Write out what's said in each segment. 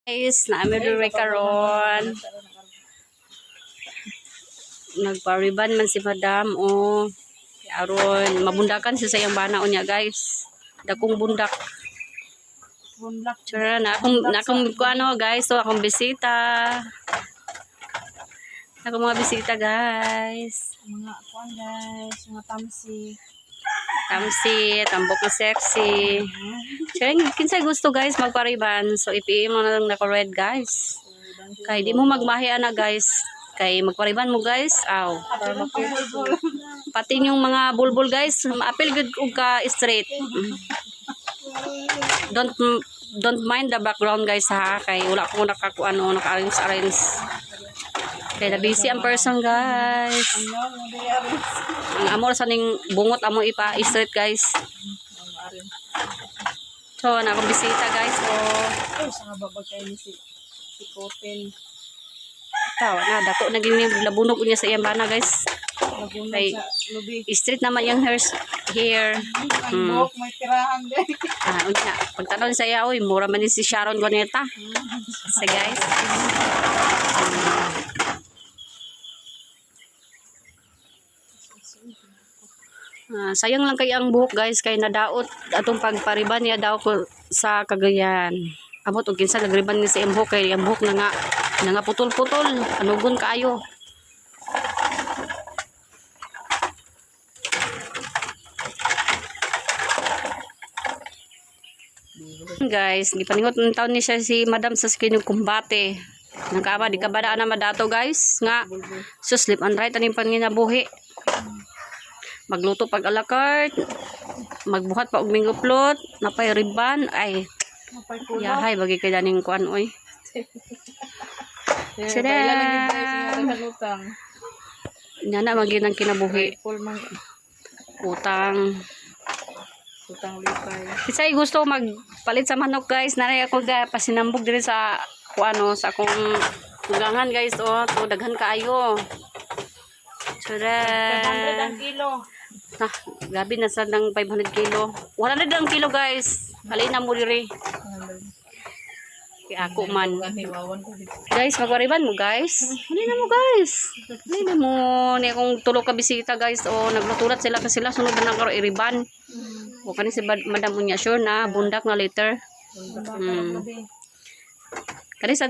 Guys, naamiduri karon. Nagpa-riban man si Madam o aron mabundakan siya sa iyang bana unya guys. Dakong bundak. Tsura na akong ano guys, so akong bisita. Ako mga bisita guys. Mga kuan guys, mga tamsi. Tamsi, tambok na sexy. Kaya kinsay gusto guys magpariban. So ipiin mo na lang naka red guys. Kay di mo magmahi ana guys. Kay magpariban mo guys. Aw. Pati yung mga bulbul guys, maapil gud og ka straight. Don't mind the background guys ha. Kay wala ko naka-arrange. Kay na busy ang person guys. Ang amor sa ning bungot amo ipa straight guys. So na akong bisita guys. So Sa babag kayo ni si Koten. taw na dako na gini labunog niya sa iyang bana guys. Lagunog Kay sa lubi. straight naman yung hair. Ang buhok may tirahan din. Unya, pagtanong sa iya, oy, mura man din si Sharon Goneta. So guys. Sayang lang kay ang buhok guys kay nadaot atong pagpariban niya daw ko sa Cagayan. Amot og kinsa nagriban ni sa imbuhok kay ang buhok na nga putol-putol, anugon kaayo. Guys, gipaningot ng taon ni siya si Madam sa skin yung kumbate. Nagkaba di kabadaan na madato guys nga sleep and right aning panginabuhi. Magluto pag alakart, magbuhat pa og mingoplot, napay riban ay yahay bagi kay daning kuan oy. Sada. Nyana magi nang kinabuhi. Utang Lipay. Kisay gusto magpalit sa manok guys. Naray ako pasinambog diri sa kuano sa akong tugangan guys oh. To daghan kaayo. Sada. 500 ang kilo. Gabi na sa ng 500 kilo. 100 ang kilo guys. Halin na mo diri. Kaya ako man. Guys, magwariban mo guys. Halin na mo guys. Halin na mo. Ni akong tulo ka bisita guys. O naglutulat sila kasi sila sunod na karo iriban. O kani si Madam unya sure na bundak na later. Kani sa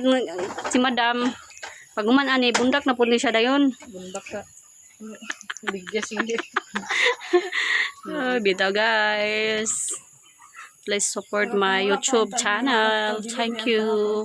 si Madam pag man ani bundak na pud ni siya dayon. Bundak ka. Bigas hindi. Bitaw guys. Please support my YouTube channel. Thank you.